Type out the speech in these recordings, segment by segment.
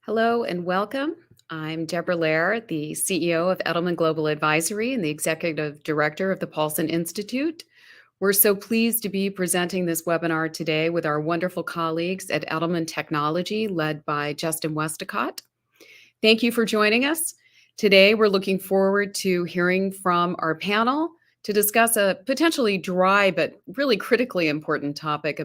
Hello and welcome. I'm Deborah Lair, the CEO of Edelman Global Advisory and the Executive Director of the Paulson Institute. We're so pleased to be presenting this webinar today with our wonderful colleagues at Edelman Technology, led by Justin Westacott. Thank you for joining us. Today, we're looking forward to hearing from our panel to discuss a potentially dry but really critically important topic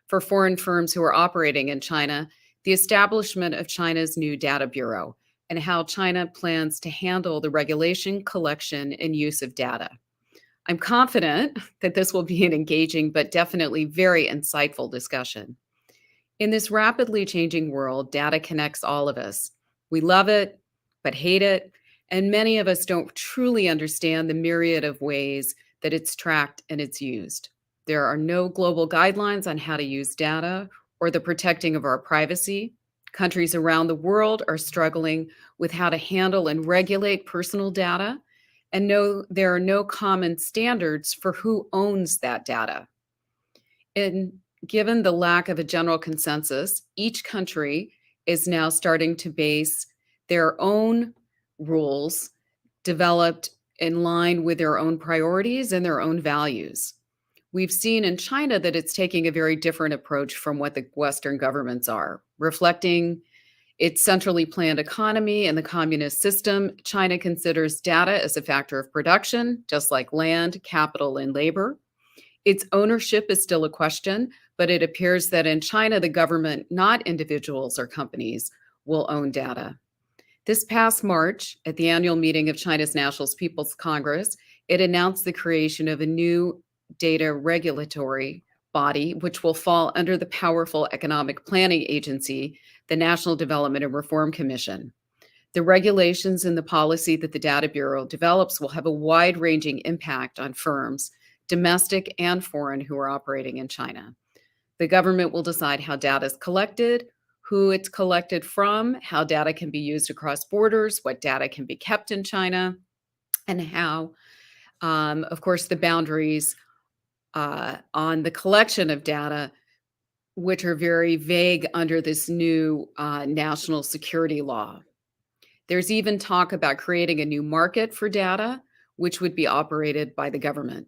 for foreign firms who are operating in China, the establishment of China's new data bureau and how China plans to handle the regulation, collection, and use of data. I'm confident that this will be an engaging but definitely very insightful discussion. In this rapidly changing world, data connects all of us. We love it, but hate it, and many of us don't truly understand the myriad of ways that it's tracked and it's used. There are no global guidelines on how to use data or the protecting of our privacy. Countries around the world are struggling with how to handle and regulate personal data, and there are no common standards for who owns that data. And given the lack of a general consensus, each country is now starting to base their own rules developed in line with their own priorities and their own values. We've seen in China that it's taking a very different approach from what the Western governments are, reflecting its centrally planned economy and the communist system. China considers data as a factor of production, just like land, capital, and labor. Its ownership is still a question, but it appears that in China, the government, not individuals or companies, will own data. This past March, at the annual meeting of China's National People's Congress, it announced the creation of a new data regulatory body, which will fall under the powerful economic planning agency, the National Development and Reform Commission. The regulations and the policy that the Data Bureau develops will have a wide-ranging impact on firms, domestic and foreign, who are operating in China. The government will decide how data is collected, who it's collected from, how data can be used across borders, what data can be kept in China, and how, of course, the boundaries on the collection of data, which are very vague under this new national security law. There's even talk about creating a new market for data, which would be operated by the government.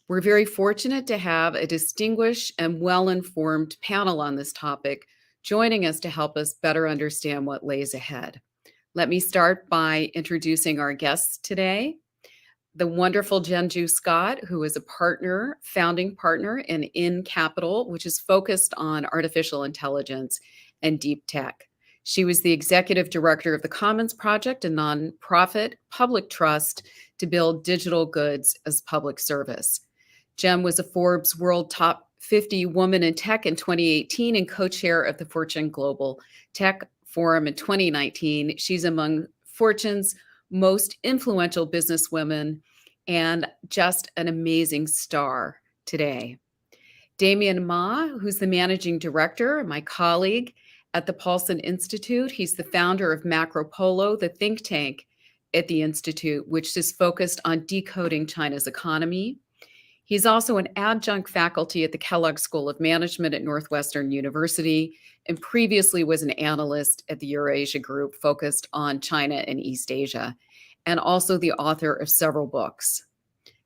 We're very fortunate to have a distinguished and well-informed panel on this topic joining us to help us better understand what lays ahead. Let me start by introducing our guests today. The wonderful Genju Scott, who is a founding partner in Capital, which is focused on artificial intelligence and deep tech. She was the executive director of the Commons Project, a nonprofit public trust to build digital goods as public service. Jem was a Forbes World Top 50 Woman in Tech in 2018 and co-chair of the Fortune Global Tech Forum in 2019. She's among Fortune's most influential businesswomen and just an amazing star today. Damien Ma, who's the managing director, my colleague at the Paulson Institute. He's the founder of Macropolo, the think tank at the Institute, which is focused on decoding China's economy. He's also an adjunct faculty at the Kellogg School of Management at Northwestern University and previously was an analyst at the Eurasia Group focused on China and East Asia, and also the author of several books.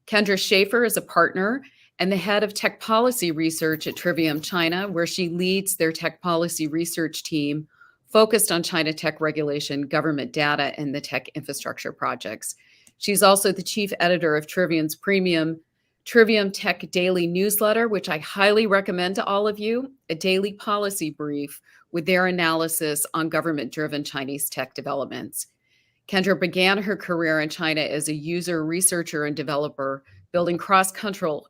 Kendra Schaefer is a partner and the head of tech policy research at Trivium China, where she leads their tech policy research team focused on China tech regulation, government data, and the tech infrastructure projects. She's also the chief editor of Trivium's premium Trivium Tech Daily newsletter, which I highly recommend to all of you, a daily policy brief with their analysis on government-driven Chinese tech developments. Kendra began her career in China as a user, researcher, and developer, building cross-cultural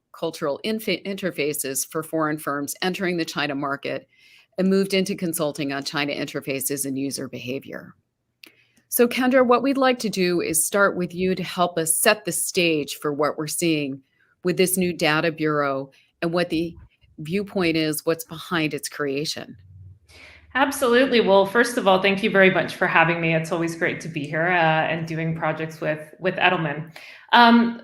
interfaces for foreign firms entering the China market, and moved into consulting on China interfaces and user behavior. So Kendra, what we'd like to do is start with you to help us set the stage for what we're seeing with this new data bureau and what the viewpoint is, what's behind its creation. Absolutely. Well, first of all, thank you very much for having me. It's always great to be here and doing projects with Edelman.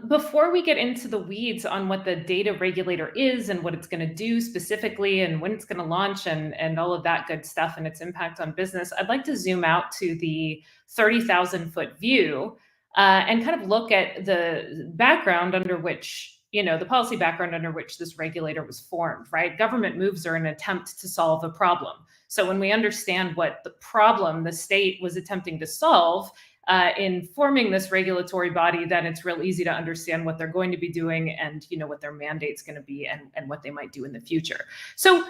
Before we get into the weeds on what the data regulator is and what it's going to do specifically and when it's going to launch and all of that good stuff and its impact on business, I'd like to zoom out to the 30,000-foot view and kind of look at the background under which, the policy background under which this regulator was formed, right? Government moves are an attempt to solve a problem. So when we understand what the problem the state was attempting to solve in forming this regulatory body, then it's real easy to understand what they're going to be doing and what their mandate's going to be and what they might do in the future. So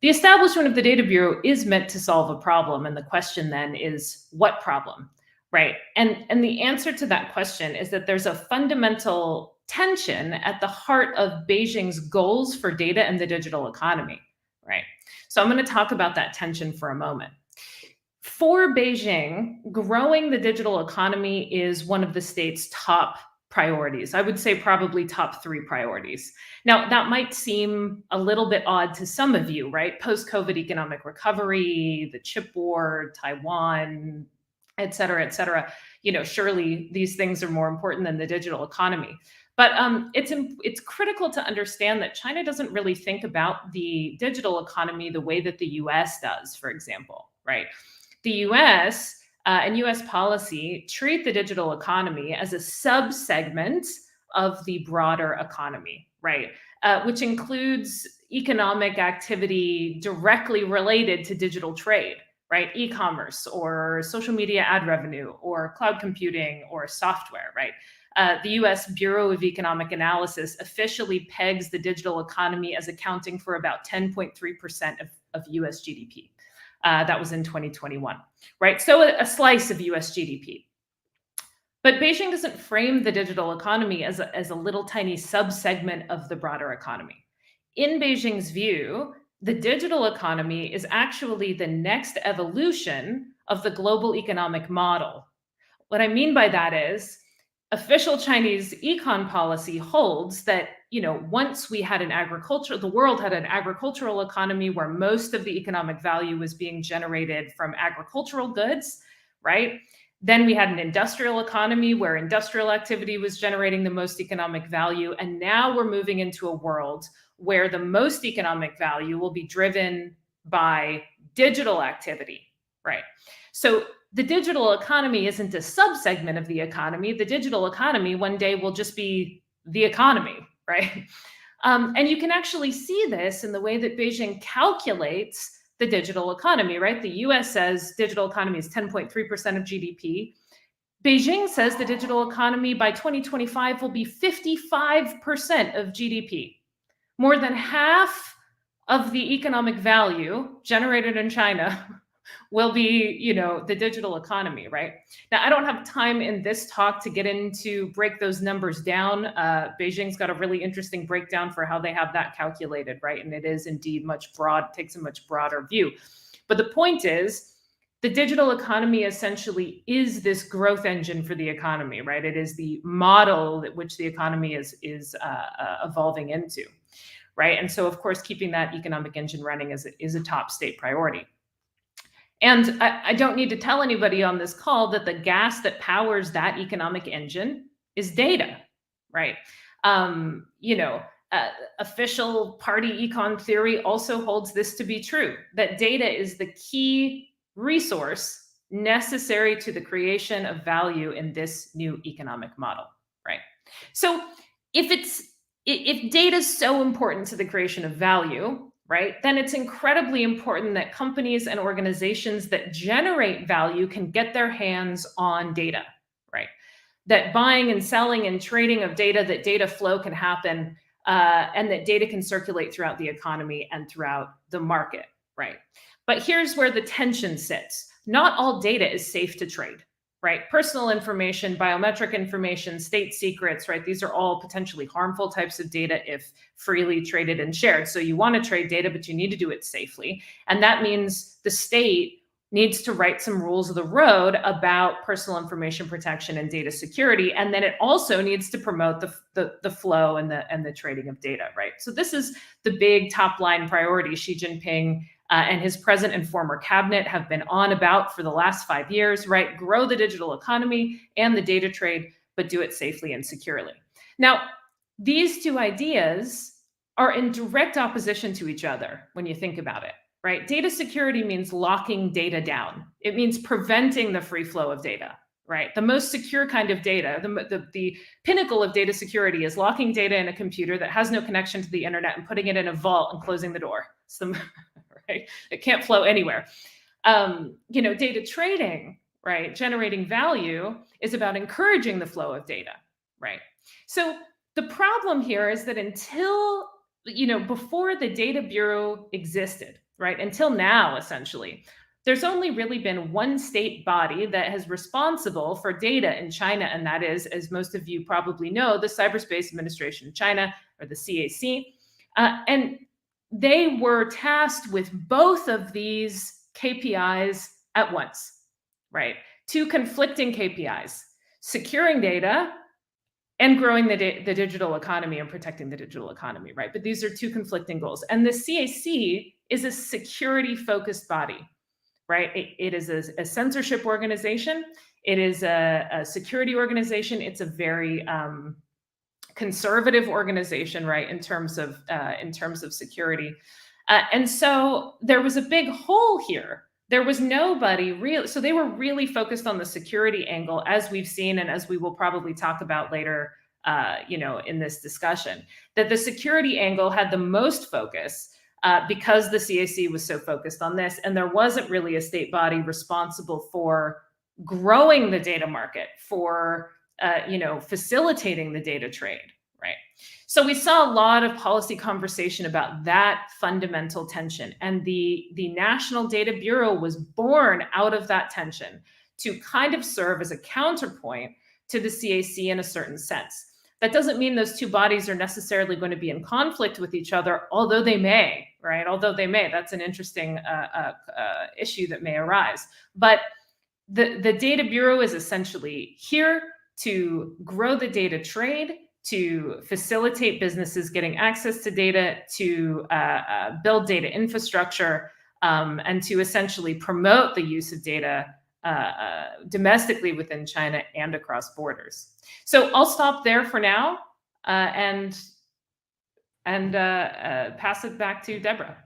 the establishment of the Data Bureau is meant to solve a problem. And the question then is, what problem? Right. And the answer to that question is that there's a fundamental tension at the heart of Beijing's goals for data and the digital economy. Right. So I'm going to talk about that tension for a moment. For Beijing, growing the digital economy is one of the state's top priorities. I would say probably top 3 priorities. Now, that might seem a little bit odd to some of you, right? Post-COVID economic recovery, the chip war, Taiwan, et cetera, et cetera. Surely these things are more important than the digital economy. But it's critical to understand that China doesn't really think about the digital economy the way that the US does, for example, right? The US and US policy treat the digital economy as a subsegment of the broader economy, right? Which includes economic activity directly related to digital trade, right? E-commerce or social media ad revenue or cloud computing or software, right? The US Bureau of Economic Analysis officially pegs the digital economy as accounting for about 10.3% of US GDP. That was in 2021, right? So a slice of US GDP. But Beijing doesn't frame the digital economy as a little tiny subsegment of the broader economy. In Beijing's view, the digital economy is actually the next evolution of the global economic model. What I mean by that is, official Chinese econ policy holds that, once we had the world had an agricultural economy where most of the economic value was being generated from agricultural goods, right? Then we had an industrial economy where industrial activity was generating the most economic value. And now we're moving into a world where the most economic value will be driven by digital activity, right? So the digital economy isn't a subsegment of the economy. The digital economy one day will just be the economy, right? And you can actually see this in the way that Beijing calculates the digital economy, right? The US says digital economy is 10.3% of GDP. Beijing says the digital economy by 2025 will be 55% of GDP. More than half of the economic value generated in China will be, the digital economy, right? Now, I don't have time in this talk to get into break those numbers down. Beijing's got a really interesting breakdown for how they have that calculated, right? And it is indeed takes a much broader view. But the point is, the digital economy essentially is this growth engine for the economy, right? It is the model that which the economy is evolving into, right? And so, of course, keeping that economic engine running is a top state priority. And I don't need to tell anybody on this call that the gas that powers that economic engine is data, right? Official party econ theory also holds this to be true, that data is the key resource necessary to the creation of value in this new economic model, right? So if data is so important to the creation of value, right, then it's incredibly important that companies and organizations that generate value can get their hands on data, right? That buying and selling and trading of data, that data flow can happen, and that data can circulate throughout the economy and throughout the market, right? But here's where the tension sits. Not all data is safe to trade, right? Personal information, biometric information, state secrets, right? These are all potentially harmful types of data if freely traded and shared. So you want to trade data, but you need to do it safely. And that means the state needs to write some rules of the road about personal information protection and data security. And then it also needs to promote the flow and the trading of data, right? So this is the big top line priority Xi Jinping and his present and former cabinet have been on about for the last 5 years, right? Grow the digital economy and the data trade, but do it safely and securely. Now, these two ideas are in direct opposition to each other when you think about it, right? Data security means locking data down. It means preventing the free flow of data, right? The most secure kind of data, the pinnacle of data security is locking data in a computer that has no connection to the internet and putting it in a vault and closing the door. It's the, right? It can't flow anywhere. Data trading, right? Generating value is about encouraging the flow of data, right? So the problem here is that until, before the Data Bureau existed, right, until now, essentially, there's only really been one state body that is responsible for data in China, and that is, as most of you probably know, the Cyberspace Administration of China, or the CAC. And they were tasked with both of these KPIs at once, right? Two conflicting KPIs, securing data and growing the digital economy and protecting the digital economy, right? But these are two conflicting goals. And the CAC is a security-focused body, right? It is a censorship organization. It is a security organization. It's a very conservative organization, right, in terms of security. And so there was a big hole here. There was nobody real. So they were really focused on the security angle, as we've seen, and as we will probably talk about later, in this discussion, that the security angle had the most focus because the CAC was so focused on this, and there wasn't really a state body responsible for growing the data market, for facilitating the data trade, right? So we saw a lot of policy conversation about that fundamental tension, and the National Data Bureau was born out of that tension to kind of serve as a counterpoint to the CAC in a certain sense. That doesn't mean those two bodies are necessarily going to be in conflict with each other, although they may, right? Although they may. That's an interesting issue that may arise. But the Data Bureau is essentially here to grow the data trade, to facilitate businesses getting access to data, to build data infrastructure, and to essentially promote the use of data domestically within China and across borders. So I'll stop there for now and pass it back to Deborah.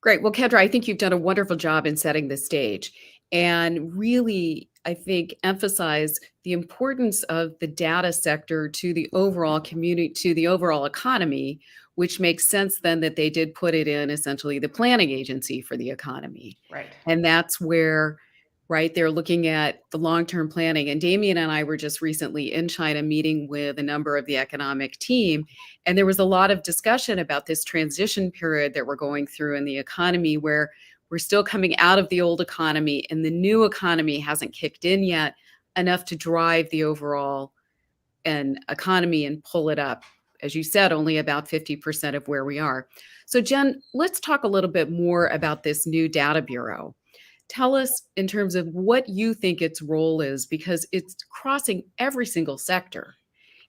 Great. Well, Kendra, I think you've done a wonderful job in setting the stage and really, I think, emphasize the importance of the data sector to the overall community, to the overall economy, which makes sense then that they did put it in essentially the planning agency for the economy. Right. And that's where, right, they're looking at the long-term planning. And Damien and I were just recently in China meeting with a number of the economic team. And there was a lot of discussion about this transition period that we're going through in the economy, where we're still coming out of the old economy and the new economy hasn't kicked in yet enough to drive the overall economy and pull it up. As you said, only about 50% of where we are. So Jen, let's talk a little bit more about this new data bureau. Tell us in terms of what you think its role is, because it's crossing every single sector.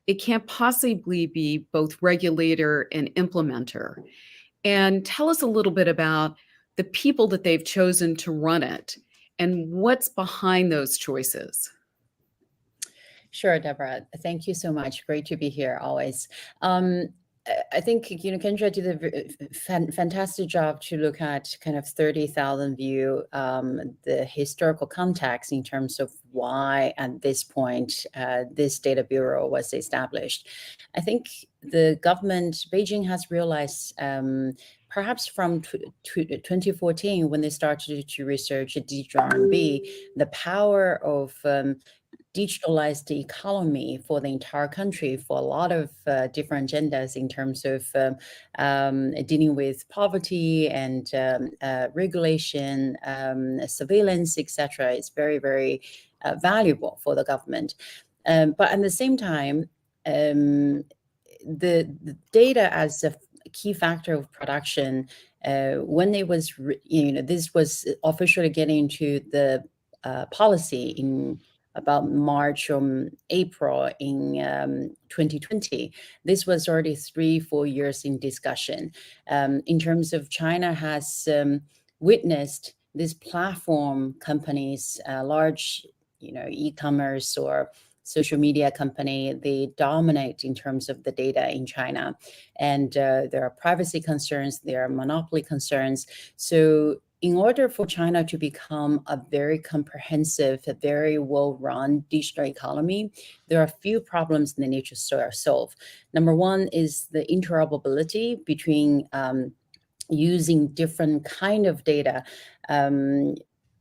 It can't possibly be both regulator and implementer. And tell us a little bit about the people that they've chosen to run it and what's behind those choices. Sure, Deborah. Thank you so much. Great to be here always. I think, Kendra did a fantastic job to look at kind of 30,000 view, the historical context in terms of why at this point this data bureau was established. I think the government, Beijing has realized perhaps from 2014, when they started to research digital RMB, the power of digitalize the economy for the entire country for a lot of different agendas in terms of dealing with poverty and regulation, surveillance, etc. It's very, very valuable for the government. But at the same time, the data as a key factor of production, when it was, this was officially getting into the policy in about March or April in 2020. This was already 3-4 years in discussion. In terms of China has witnessed these platform companies, large, e-commerce or social media company, they dominate in terms of the data in China. And there are privacy concerns, there are monopoly concerns. So in order for China to become a very comprehensive, a very well-run digital economy, there are a few problems they need to solve. Number one is the interoperability between using different kind of data.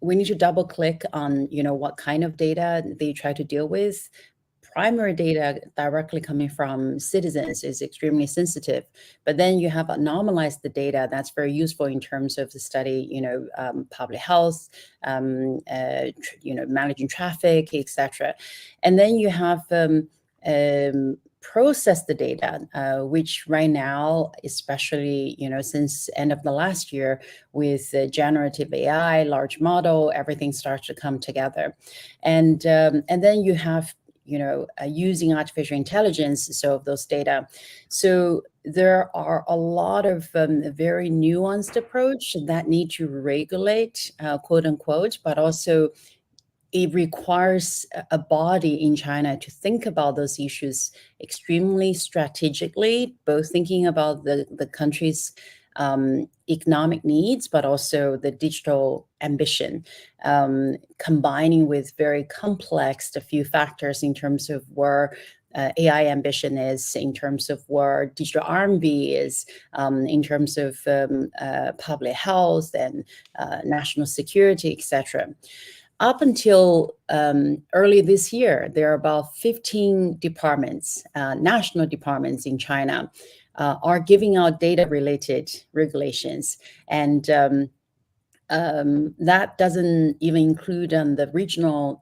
We need to double click on, what kind of data they try to deal with. Primary data directly coming from citizens is extremely sensitive, but then you have normalized the data that's very useful in terms of the study, public health, managing traffic, etc. And then you have process the data, which right now, especially since end of the last year, with generative AI, large model, everything starts to come together, and then you have using artificial intelligence to solve those data. So there are a lot of very nuanced approach that need to regulate, quote unquote, but also it requires a body in China to think about those issues extremely strategically, both thinking about the country's economic needs, but also the digital ambition, combining with very complex a few factors in terms of where AI ambition is, in terms of where digital R&D is, in terms of public health and national security, etc. Up until early this year, there are about 15 departments, national departments in China, are giving out data-related regulations. And that doesn't even include on the regional,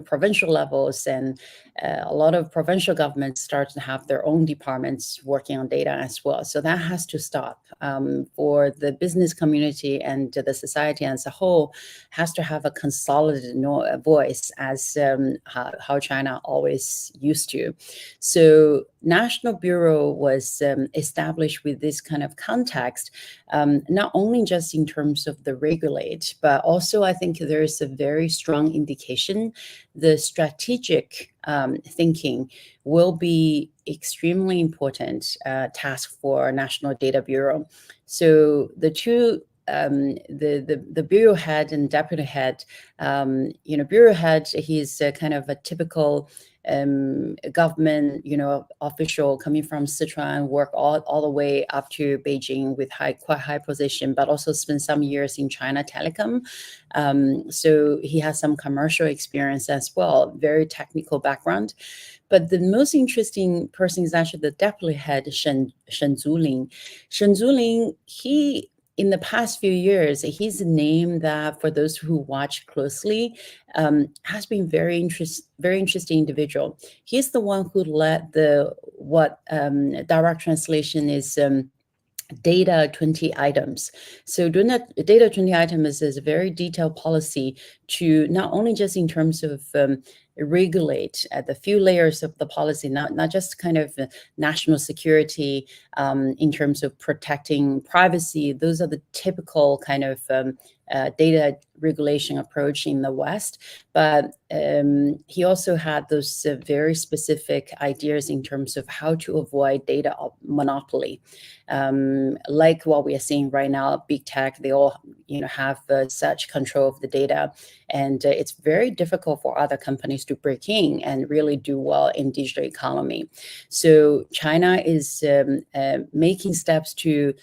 provincial levels, and a lot of provincial governments start to have their own departments working on data as well. So that has to stop. For the business community and the society as a whole has to have a consolidated voice, as how China always used to. So National Bureau was established with this kind of context, not only just in terms of the regulate, but also I think there is a very strong indication the strategic thinking will be extremely important task for National Data Bureau. So the two, the bureau head and deputy head, bureau head, he's kind of a typical government, official coming from Sichuan, work all the way up to Beijing with quite high position, but also spent some years in China Telecom. So he has some commercial experience as well, very technical background. But the most interesting person is actually the deputy head, Shen Zuling. Shen Zuling, he, in the past few years, he's a name that, for those who watch closely, has been very interesting individual. He's the one who led what direct translation is data 20 items. So doing that data 20 items is a very detailed policy to not only just in terms of regulate at the few layers of the policy, not just kind of national security in terms of protecting privacy. Those are the typical kind of data regulation approach in the West. But he also had those very specific ideas in terms of how to avoid data monopoly. Like what we are seeing right now, big tech, they all have such control of the data. And it's very difficult for other companies to break in and really do well in digital economy. So China is making steps to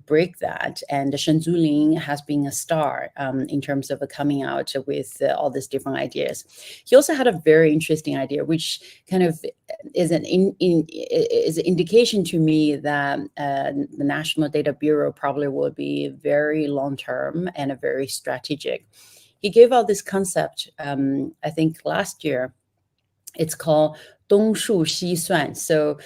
break that. And Shen Zuling has been a star in terms of coming out with all these different ideas. He also had a very interesting idea, which kind of is an indication to me that the National Data Bureau probably will be very long-term and a very strategic. He gave out this concept, I think last year. It's called 东数西算. So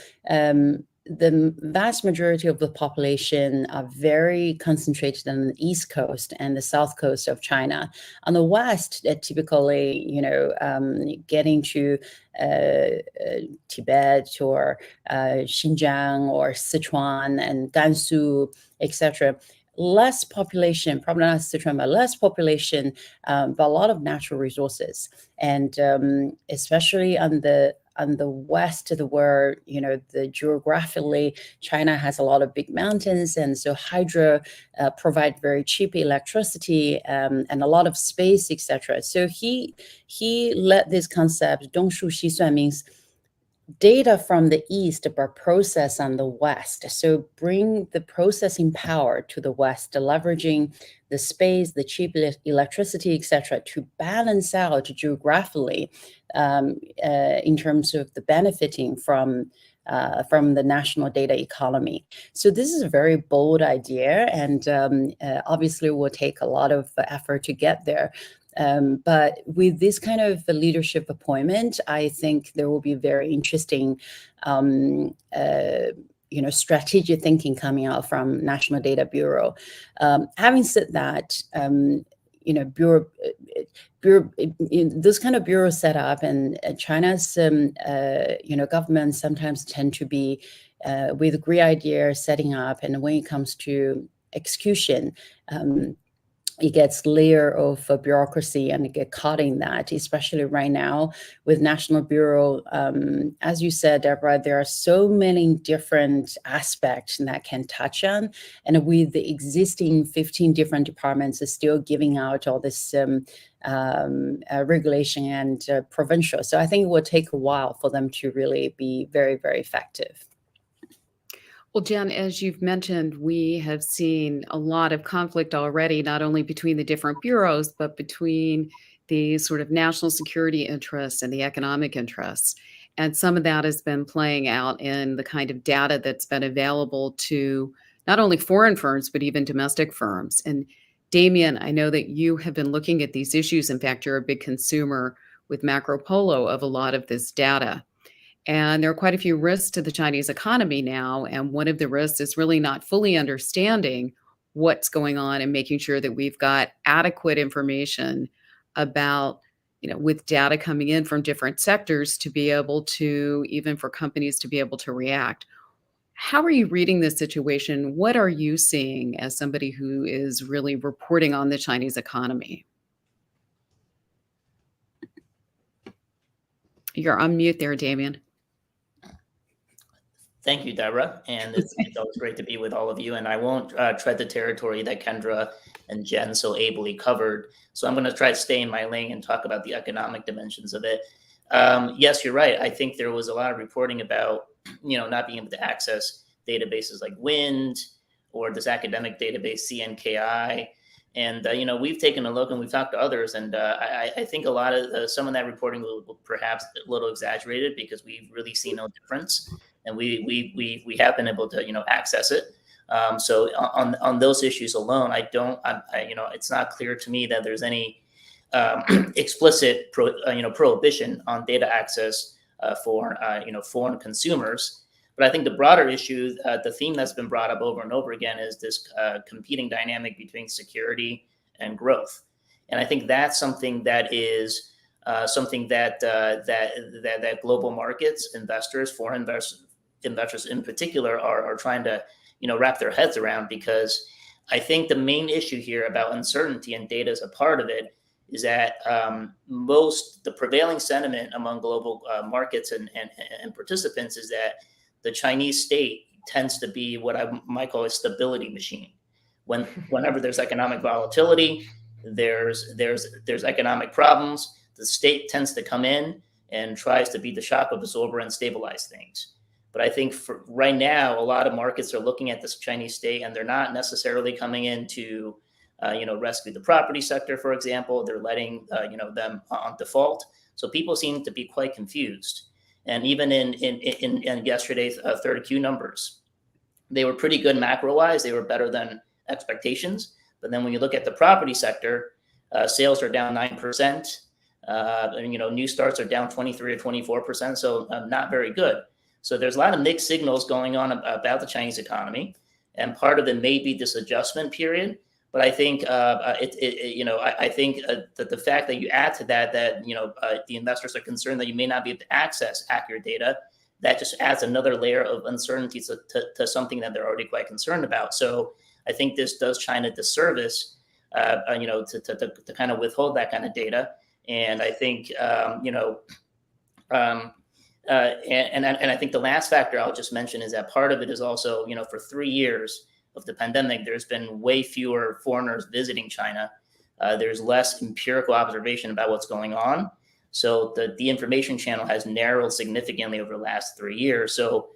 the vast majority of the population are very concentrated on the East Coast and the South Coast of China. On the West, typically, getting to Tibet or Xinjiang or Sichuan and Gansu, etc., less population, probably not Sichuan, but less population, but a lot of natural resources. And especially on the west, where the geographically China has a lot of big mountains, and so hydro provide very cheap electricity and a lot of space, etc. So he led this concept. 东数西算 means data from the east but processed on the west. So bring the processing power to the west, leveraging the space, the cheap electricity, etc., to balance out geographically in terms of the benefiting from the national data economy. So this is a very bold idea, and obviously will take a lot of effort to get there. But with this kind of leadership appointment, I think there will be very interesting, strategic thinking coming out from National Data Bureau. Having said that, bureau, this kind of bureau set up, and China's, government sometimes tend to be with great ideas setting up, and when it comes to execution, it gets layer of bureaucracy and it get caught in that, especially right now with National Bureau. As you said, Deborah, there are so many different aspects that can touch on. And with the existing 15 different departments is still giving out all this regulation and provincial. So I think it will take a while for them to really be very, very effective. Well, Jen, as you've mentioned, we have seen a lot of conflict already, not only between the different bureaus, but between the sort of national security interests and the economic interests. And some of that has been playing out in the kind of data that's been available to not only foreign firms, but even domestic firms. And Damien, I know that you have been looking at these issues. In fact, you're a big consumer with Macro Polo of a lot of this data. And there are quite a few risks to the Chinese economy now. And one of the risks is really not fully understanding what's going on and making sure that we've got adequate information about, with data coming in from different sectors to be able to, even for companies to be able to react. How are you reading this situation? What are you seeing as somebody who is really reporting on the Chinese economy? You're on mute there, Damien. Thank you, Deborah. And it's always great to be with all of you. And I won't tread the territory that Kendra and Jen so ably covered. So I'm going to try to stay in my lane and talk about the economic dimensions of it. Yes, you're right. I think there was a lot of reporting about, not being able to access databases like WIND or this academic database, CNKI. And, we've taken a look and we've talked to others. And I think a lot of some of that reporting will perhaps a little exaggerated because we've really seen no difference. And we have been able to, access it. So on those issues alone, it's not clear to me that there's any explicit prohibition on data access for foreign consumers. But I think the broader issue, the theme that's been brought up over and over again, is this competing dynamic between security and growth. And I think that's something that is something that global markets, investors, foreign investors in particular, are trying to wrap their heads around, because I think the main issue here about uncertainty, and data is a part of it, is that the prevailing sentiment among global markets and participants is that the Chinese state tends to be what I might call a stability machine. Whenever there's economic volatility, there's economic problems, the state tends to come in and tries to be the shock absorber and stabilize things. But I think for right now, a lot of markets are looking at this Chinese state, and they're not necessarily coming in to, rescue the property sector, for example. They're letting, them on default. So people seem to be quite confused. And even in yesterday's third Q numbers, they were pretty good macro-wise. They were better than expectations. But then when you look at the property sector, sales are down 9%. New starts are down 23 or 24%. So not very good. So there's a lot of mixed signals going on about the Chinese economy, and part of it may be this adjustment period. But I think I think that the fact that you add to that the investors are concerned that you may not be able to access accurate data, that just adds another layer of uncertainty to something that they're already quite concerned about. So I think this does China disservice, to kind of withhold that kind of data. And I think, and I think the last factor I'll just mention is that part of it is also, for 3 years of the pandemic, there's been way fewer foreigners visiting China. There's less empirical observation about what's going on. So the information channel has narrowed significantly over the last 3 years. So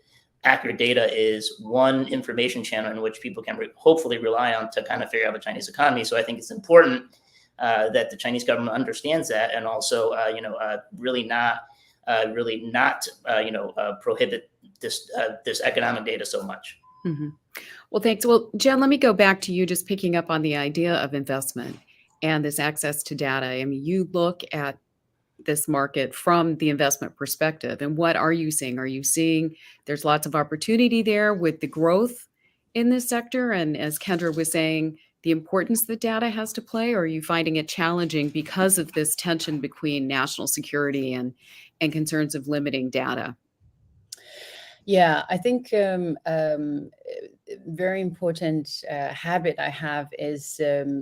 accurate data is one information channel in which people can hopefully rely on to kind of figure out the Chinese economy. So I think it's important that the Chinese government understands that, and also, really not prohibit this economic data so much. Mm-hmm. Well, thanks. Well, Jen, let me go back to you, just picking up on the idea of investment and this access to data. I mean, you look at this market from the investment perspective, and what are you seeing? Are you seeing there's lots of opportunity there with the growth in this sector? And as Kendra was saying, the importance that data has to play, or are you finding it challenging because of this tension between national security and concerns of limiting data? Yeah, I think very important habit I have is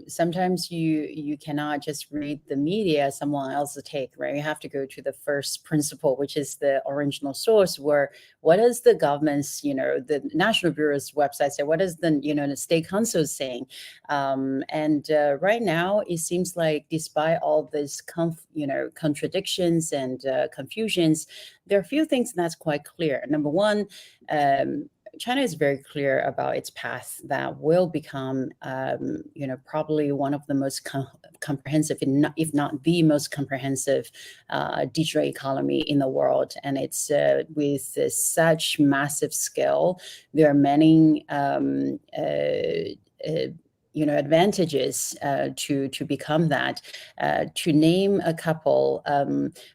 sometimes you cannot just read the media someone else take, right? You have to go to the first principle, which is the original source, where what is the government's, the National Bureau's website say, what is the, the state council saying? And right now it seems like despite all this contradictions and confusions, there are a few things that's quite clear. Number one, China is very clear about its path that will become, probably one of the most comprehensive, if not the most comprehensive digital economy in the world. And it's with such massive scale, there are many advantages to become that. To name a couple,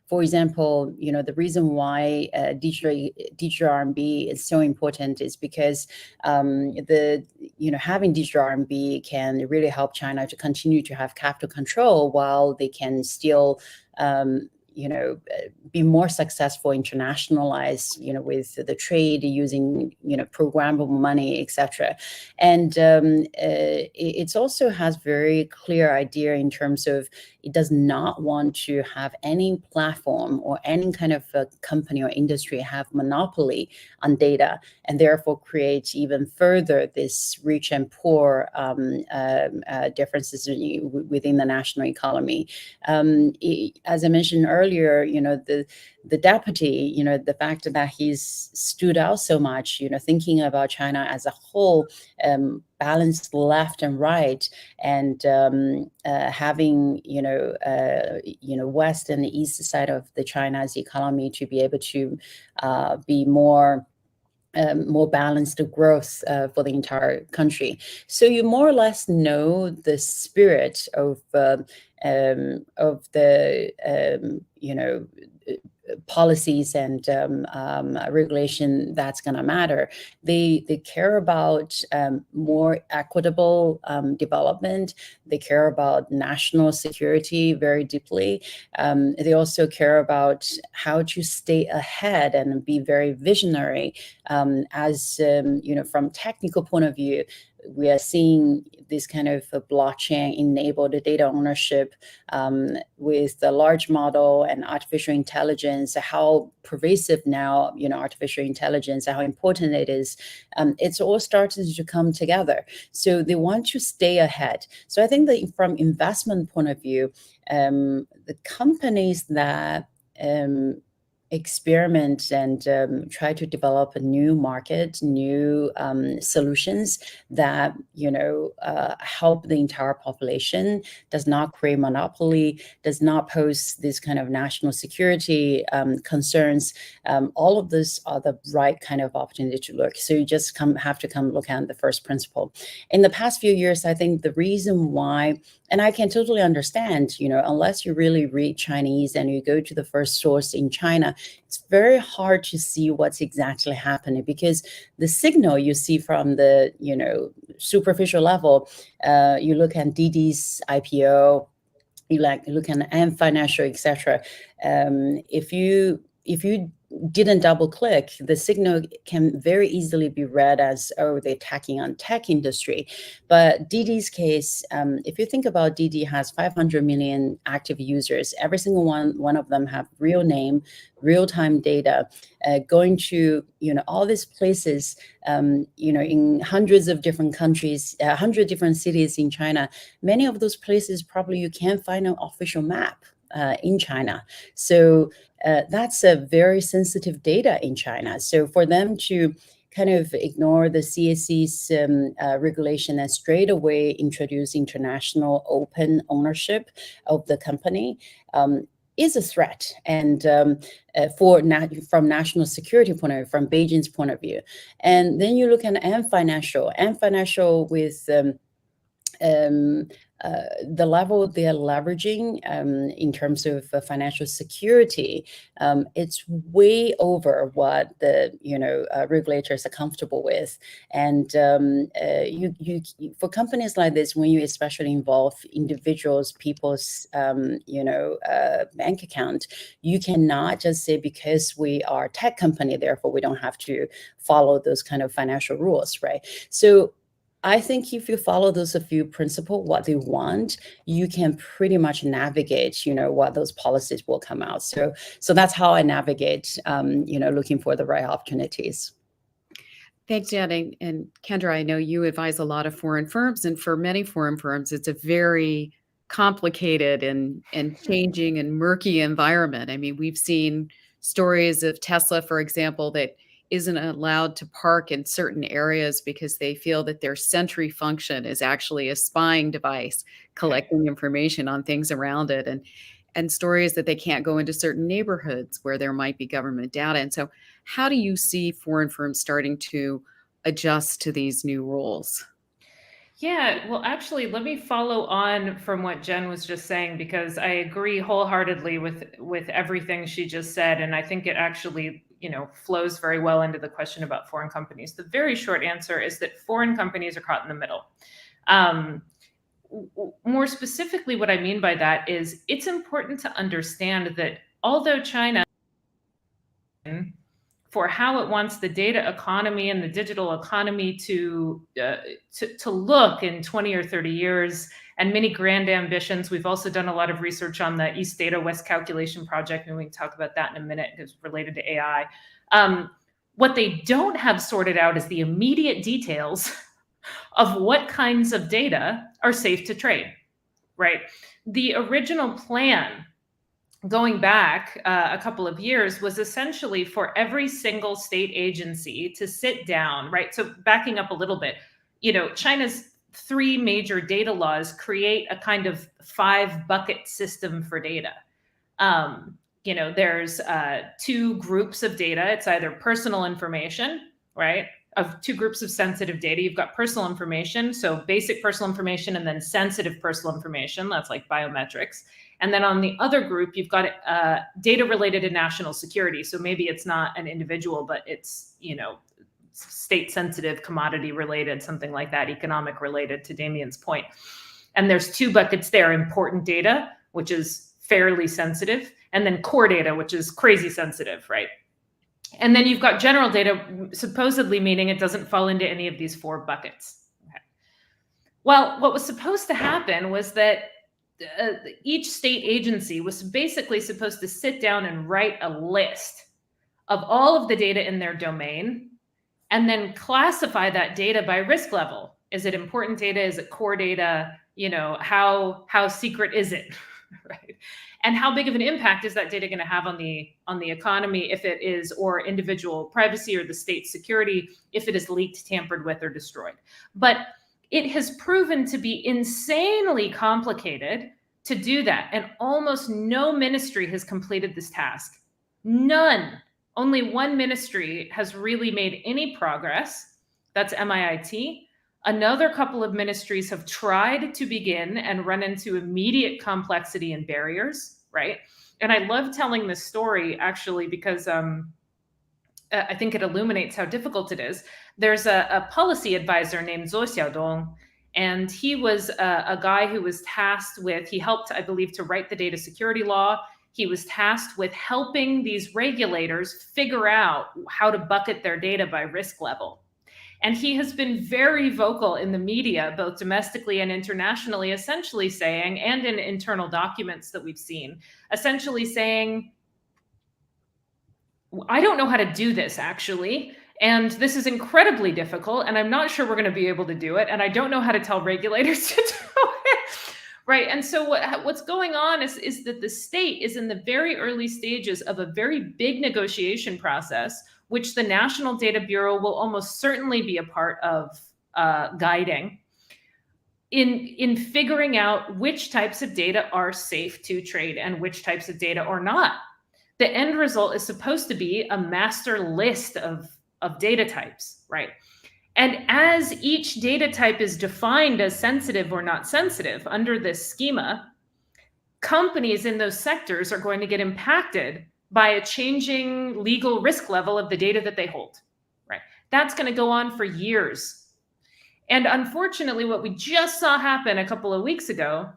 for example, the reason why digital RMB is so important is because having digital RMB can really help China to continue to have capital control while they can still be more successful, internationalize, with the trade using, programmable money, etc. And it also has very clear idea in terms of it does not want to have any platform or any kind of company or industry have monopoly on data, and therefore create even further this rich and poor differences within the national economy. As I mentioned earlier, the deputy, the fact that he's stood out so much, thinking about China as a whole, balanced left and right, and having west and the east side of the China's economy to be able to be more balanced growth for the entire country. So you more or less know the spirit of the policies and regulation that's going to matter. They care about more equitable development. They care about national security very deeply. They also care about how to stay ahead and be very visionary. As from technical point of view, we are seeing this kind of blockchain-enabled data ownership with the large model and artificial intelligence, how pervasive now, artificial intelligence, how important it is. It's all starting to come together. So they want to stay ahead. So I think that from investment point of view, the companies that experiment and try to develop a new market, new solutions that help the entire population, does not create monopoly, does not pose this kind of national security concerns. All of this are the right kind of opportunity to look. So you just have to come look at the first principle. In the past few years, I think the reason why, and I can totally understand, unless you really read Chinese and you go to the first source in China, it's very hard to see what's exactly happening, because the signal you see from the, superficial level, you look at Didi's IPO, you look at Ant Financial, etc. If you didn't double click, the signal can very easily be read as, oh, they're attacking on tech industry. But Didi's case, if you think about Didi has 500 million active users, every single one of them have real name, real-time data, going to, all these places, in hundreds of different countries, 100 different cities in China. Many of those places probably you can't find an official map in China. So that's a very sensitive data in China. So for them to kind of ignore the CAC's regulation and straight away introduce international open ownership of the company is a threat, and from national security point of view, from Beijing's point of view. And then you look at Ant Financial with the level they're leveraging in terms of financial security, it's way over what the regulators are comfortable with. And for companies like this, when you especially involve individuals, people's bank account, you cannot just say because we are a tech company, therefore we don't have to follow those kind of financial rules, right? So I think if you follow those a few principles, what they want, you can pretty much navigate, what those policies will come out. So that's how I navigate, looking for the right opportunities. Thanks, Jan. And Kendra, I know you advise a lot of foreign firms, and for many foreign firms, it's a very complicated and changing and murky environment. I mean, we've seen stories of Tesla, for example, that isn't allowed to park in certain areas because they feel that their sentry function is actually a spying device collecting information on things around it, and stories that they can't go into certain neighborhoods where there might be government data. And so how do you see foreign firms starting to adjust to these new rules? Yeah, well, actually, let me follow on from what Jen was just saying, because I agree wholeheartedly with everything she just said. And I think it actually, flows very well into the question about foreign companies. The very short answer is that foreign companies are caught in the middle. More specifically, what I mean by that is it's important to understand that although China, for how it wants the data economy and the digital economy to look in 20 or 30 years, and many grand ambitions. We've also done a lot of research on the East Data West Calculation Project, and we can talk about that in a minute because it's related to AI. What they don't have sorted out is the immediate details of what kinds of data are safe to trade, right? The original plan going back a couple of years was essentially for every single state agency to sit down, right? So backing up a little bit, China's 3 major data laws create a kind of 5-bucket system for data. There's 2 groups of data. It's either personal information, right? Of 2 groups of sensitive data. You've got personal information, so basic personal information, and then sensitive personal information. That's like biometrics. And then on the other group, you've got data related to national security. So maybe it's not an individual, but it's, state sensitive, commodity related, something like that, economic related, to Damien's point. And there's 2 buckets there: important data, which is fairly sensitive, and then core data, which is crazy sensitive, right? And then you've got general data, supposedly meaning it doesn't fall into any of these 4 buckets. Okay. Well, what was supposed to happen was that each state agency was basically supposed to sit down and write a list of all of the data in their domain, and then classify that data by risk level. Is it important data? Is it core data? How secret is it, right? And how big of an impact is that data going to have on the economy if it is, or individual privacy or the state security if it is leaked, tampered with, or destroyed? But it has proven to be insanely complicated to do that. And almost no ministry has completed this task. None. Only 1 ministry has really made any progress. That's MIIT. Another couple of ministries have tried to begin and run into immediate complexity and barriers, right? And I love telling this story, actually, because I think it illuminates how difficult it is. There's a policy advisor named Zhou Xiaodong, and he was a guy who was tasked with, he helped, I believe, to write the data security law. he was tasked with helping these regulators figure out how to bucket their data by risk level. And he has been very vocal in the media, both domestically and internationally, essentially saying, and in internal documents that we've seen, essentially saying, I don't know how to do this, actually. And this is incredibly difficult. And I'm not sure we're going to be able to do it. And I don't know how to tell regulators to do it. Right. And so what's going on is that the state is in the very early stages of a very big negotiation process, which the National Data Bureau will almost certainly be a part of guiding in figuring out which types of data are safe to trade and which types of data are not. The end result is supposed to be a master list of data types, right? And as each data type is defined as sensitive or not sensitive under this schema, companies in those sectors are going to get impacted by a changing legal risk level of the data that they hold, right? That's going to go on for years. And unfortunately, what we just saw happen a couple of weeks ago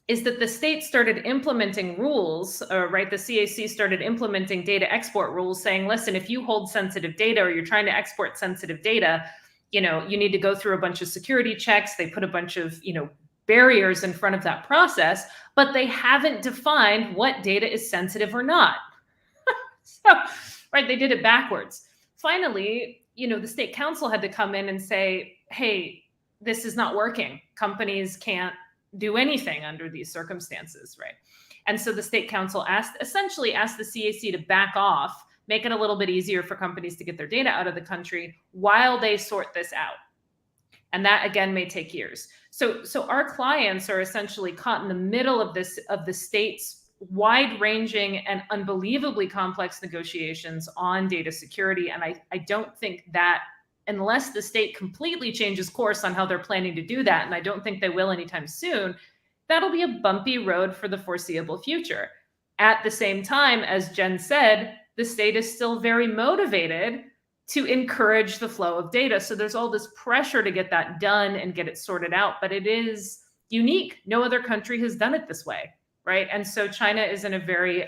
is that the state started implementing rules, right? The CAC started implementing data export rules saying, listen, if you hold sensitive data or you're trying to export sensitive data, you need to go through a bunch of security checks. They put a bunch of, barriers in front of that process, but they haven't defined what data is sensitive or not. So, right, they did it backwards. Finally, the state council had to come in and say, hey, this is not working. Companies can't do anything under these circumstances, right? And so the state council essentially asked the CAC to back off, make it a little bit easier for companies to get their data out of the country while they sort this out. And that, again, may take years. So our clients are essentially caught in the middle of the state's wide-ranging and unbelievably complex negotiations on data security. And I don't think that, unless the state completely changes course on how they're planning to do that, and I don't think they will anytime soon, that'll be a bumpy road for the foreseeable future. At the same time, as Jen said, the state is still very motivated to encourage the flow of data. So there's all this pressure to get that done and get it sorted out, but it is unique. No other country has done it this way, right? And so China is in a very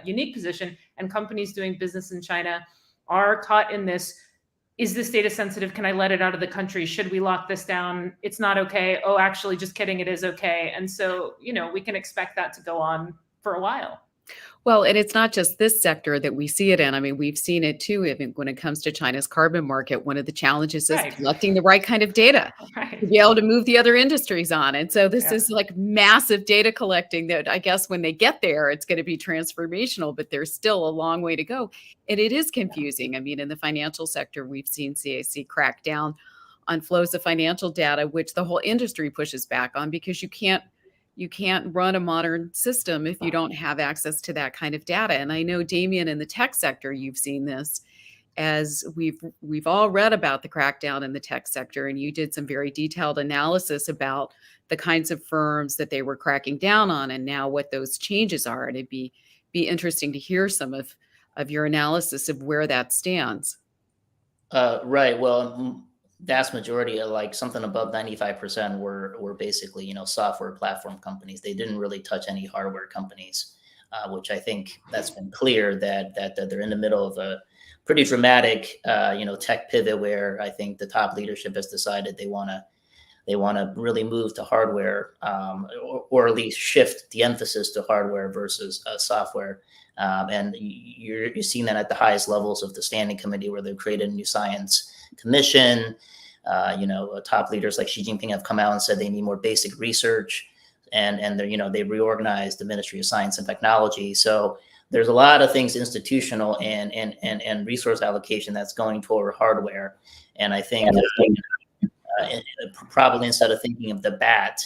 unique position, and companies doing business in China are caught in this, is this data sensitive? Can I let it out of the country? Should we lock this down? It's not okay. Oh, actually, just kidding, it is okay. And so, we can expect that to go on for a while. Well, and it's not just this sector that we see it in. I mean, we've seen it too, even when it comes to China's carbon market. One of the challenges is collecting the right kind of data to be able to move the other industries on. And so this is like massive data collecting that I guess when they get there, it's going to be transformational, but there's still a long way to go. And it is confusing. I mean, in the financial sector, we've seen CAC crack down on flows of financial data, which the whole industry pushes back on, because you can't run a modern system if you don't have access to that kind of data. And I know, Damien, in the tech sector, you've seen this, as we've all read about the crackdown in the tech sector, and you did some very detailed analysis about the kinds of firms that they were cracking down on and now what those changes are. And it'd be interesting to hear some of your analysis of where that stands. Right. Well, vast majority of, like, something above 95% were basically, software platform companies. They didn't really touch any hardware companies, which I think that's been clear that they're in the middle of a pretty dramatic, tech pivot, where I think the top leadership has decided they want to really move to hardware, or at least shift the emphasis to hardware versus software. And you're seeing that at the highest levels of the standing committee, where they've created a new science commission. Top leaders like Xi Jinping have come out and said they need more basic research, and they reorganized the Ministry of Science and Technology. So there's a lot of things institutional and resource allocation that's going toward hardware. And I think probably, instead of thinking of the BAT,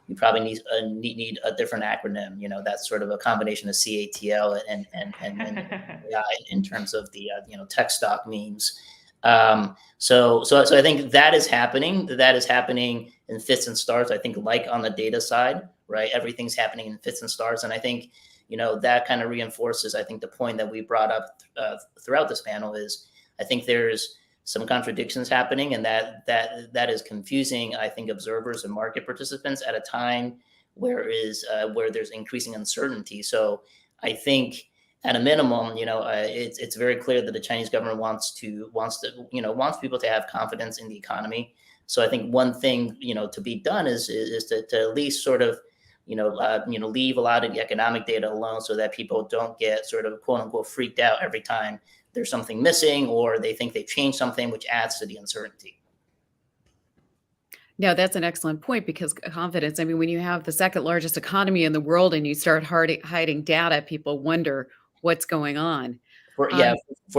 you probably need a different acronym. That's sort of a combination of CATL and AI in terms of the tech stock memes. So I think that is happening. That is happening in fits and starts. I think, like on the data side, right? Everything's happening in fits and starts, and I think that kind of reinforces, I think, the point that we brought up throughout this panel is, I think there's some contradictions happening, and that is confusing, I think, observers and market participants at a time where there's increasing uncertainty. So I think at a minimum, it's very clear that the Chinese government wants people to have confidence in the economy. So I think one thing to be done is to at least sort of leave a lot of the economic data alone, so that people don't get sort of quote unquote freaked out every time there's something missing or they think they've changed something, which adds to the uncertainty. No, that's an excellent point, because confidence, I mean, when you have the second largest economy in the world and you start hiding data, people wonder what's going on. For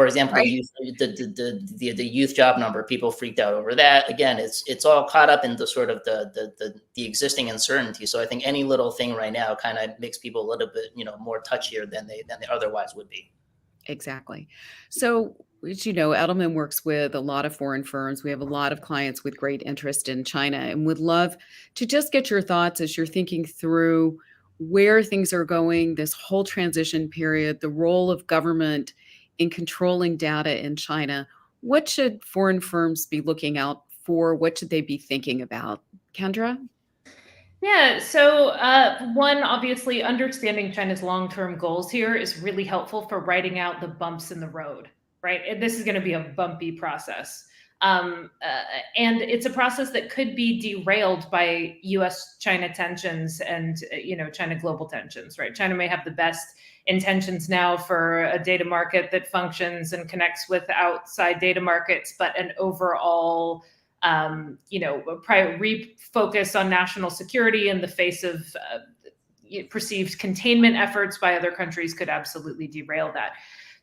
example, Right. the youth job number, people freaked out over that. Again, it's all caught up in the sort of the existing uncertainty. So I think any little thing right now kind of makes people a little bit more touchier than they otherwise would be. Exactly. So, as you know, Edelman works with a lot of foreign firms. We have a lot of clients with great interest in China, and would love to just get your thoughts as you're thinking through where things are going, this whole transition period, the role of government in controlling data in China. What should foreign firms be looking out for? What should they be thinking about? Kendra? Yeah, so one, obviously, understanding China's long-term goals here is really helpful for writing out the bumps in the road, right? And this is going to be a bumpy process. And it's a process that could be derailed by U.S.-China tensions and, China global tensions, right? China may have the best intentions now for a data market that functions and connects with outside data markets, but an overall refocus on national security in the face of perceived containment efforts by other countries could absolutely derail that.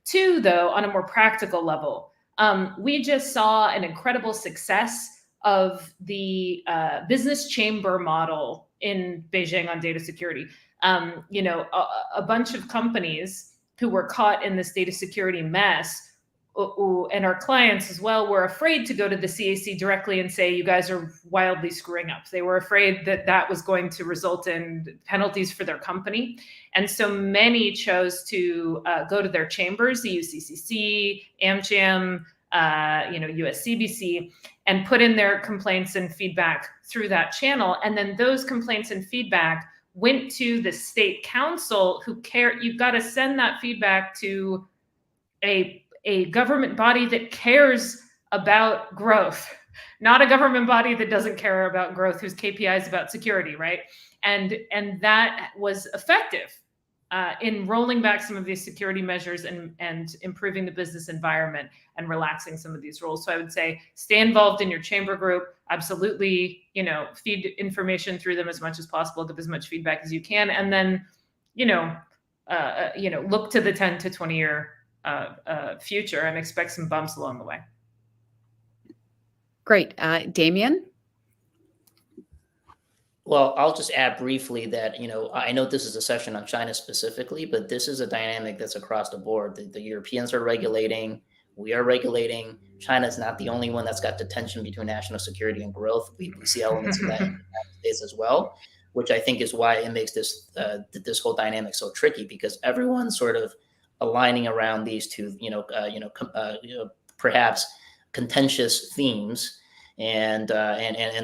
Two, though, on a more practical level, we just saw an incredible success of the business chamber model in Beijing on data security. A bunch of companies who were caught in this data security mess, and our clients as well, were afraid to go to the CAC directly and say, you guys are wildly screwing up. They were afraid that that was going to result in penalties for their company. And so many chose to go to their chambers, the UCCC, AmCham, USCBC, and put in their complaints and feedback through that channel. And then those complaints and feedback went to the state council, who care. You've got to send that feedback to a government body that cares about growth, not a government body that doesn't care about growth, whose KPI is about security, right? And that was effective in rolling back some of these security measures and improving the business environment and relaxing some of these rules. So I would say stay involved in your chamber group. Absolutely, feed information through them as much as possible, give as much feedback as you can, and then, look to the 10 to 20 year future and expect some bumps along the way. Great. Damien? Well, I'll just add briefly that, I know this is a session on China specifically, but this is a dynamic that's across the board. The Europeans are regulating, we are regulating. China's not the only one that's got the tension between national security and growth. We see elements of that in the United States as well, which I think is why it makes this whole dynamic so tricky, because everyone's sort of aligning around these two, perhaps contentious themes. And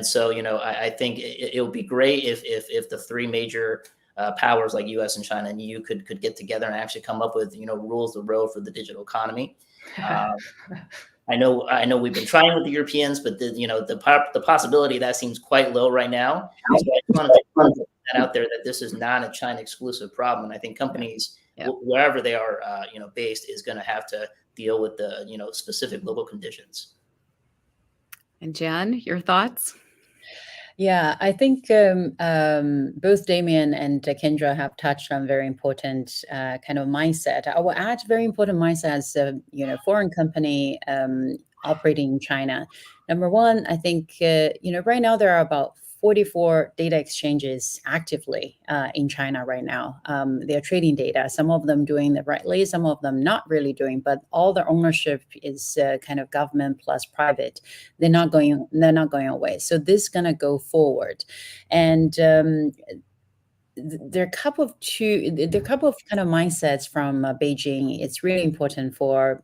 so, I think it would be great if the three major powers like U.S. and China and EU could get together and actually come up with, rules of the road for the digital economy. I know we've been trying with the Europeans, but the possibility of that seems quite low right now. So I just want to put that out there, that this is not a China exclusive problem. And I think companies, wherever they are, based, is going to have to deal with the, specific local conditions. And Jen, your thoughts? Yeah, I think both Damien and Kendra have touched on very important kind of mindset. I will add very important mindset as a foreign company operating in China. Number one, I think right now there are about 44 data exchanges actively in China right now. They are trading data, some of them doing it rightly, some of them not really doing, but all the ownership is kind of government plus private. They're not going away. So this is going to go forward. And there are a couple of kind of mindsets from Beijing. It's really important for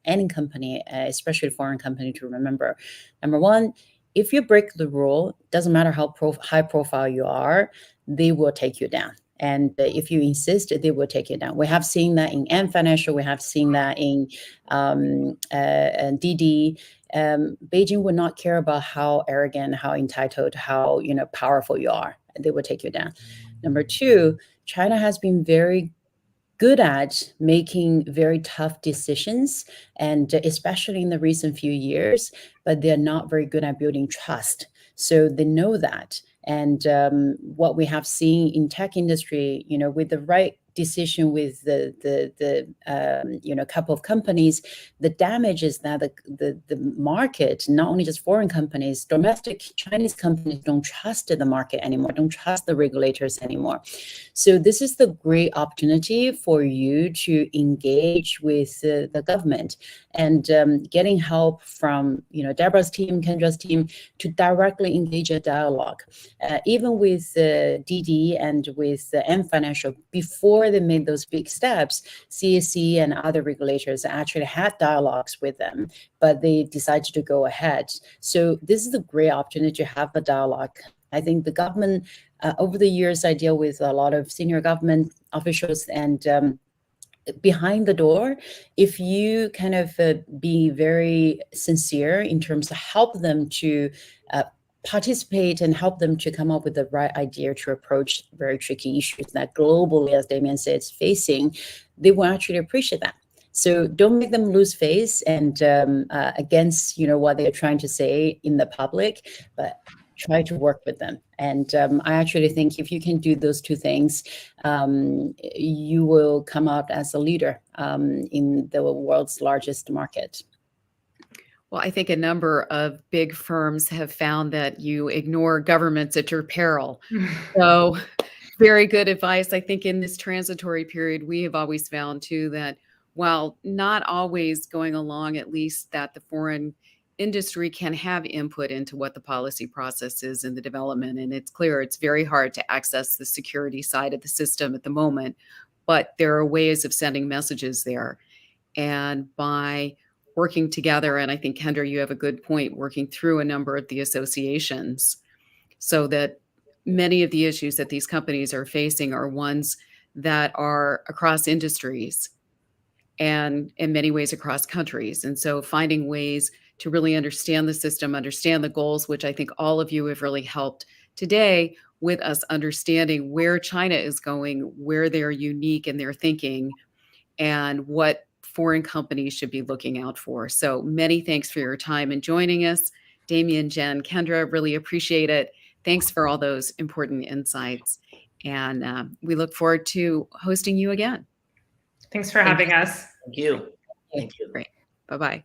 any company, especially a foreign company, to remember. Number one, if you break the rule, doesn't matter how high profile you are, they will take you down. if you insist, they will take it down. We have seen that in Ant Financial. We have seen that in DD. Beijing would not care about how arrogant, how entitled, how powerful you are. They will take you down. Number two, China has been very good at making very tough decisions, and especially in the recent few years, but they're not very good at building trust. So they know that. And what we have seen in tech industry, with the right decision with the couple of companies, the damage is that the market, not only just foreign companies, domestic Chinese companies don't trust the market anymore, don't trust the regulators anymore. So this is the great opportunity for you to engage with the government and getting help from Deborah's team, Kendra's team, to directly engage a dialogue. Even with DD and with M Financial, before they made those big steps, CAC and other regulators actually had dialogues with them, but they decided to go ahead. So this is a great opportunity to have a dialogue. I think the government, over the years, I deal with a lot of senior government officials, and behind the door, if you kind of be very sincere in terms of help them to participate and help them to come up with the right idea to approach very tricky issues that globally, as Damien said, is facing, they will actually appreciate that. So don't make them lose face and against what they're trying to say in the public, but try to work with them. And I actually think if you can do those two things, you will come out as a leader in the world's largest market. Well, I think a number of big firms have found that you ignore governments at your peril. So very good advice. I think in this transitory period, we have always found too that while not always going along, at least that the foreign industry can have input into what the policy process is in the development. And it's clear it's very hard to access the security side of the system at the moment, but there are ways of sending messages there. And by working together, and I think, Kendra, you have a good point, working through a number of the associations so that many of the issues that these companies are facing are ones that are across industries and in many ways across countries. And so finding ways to really understand the system, understand the goals, which I think all of you have really helped today with us understanding where China is going, where they're unique in their thinking, and what foreign companies should be looking out for. So many thanks for your time and joining us. Damien, Jen, Kendra, really appreciate it. Thanks for all those important insights. And we look forward to hosting you again. Thanks for having us. Thank you. Thank you. Great. Bye-bye.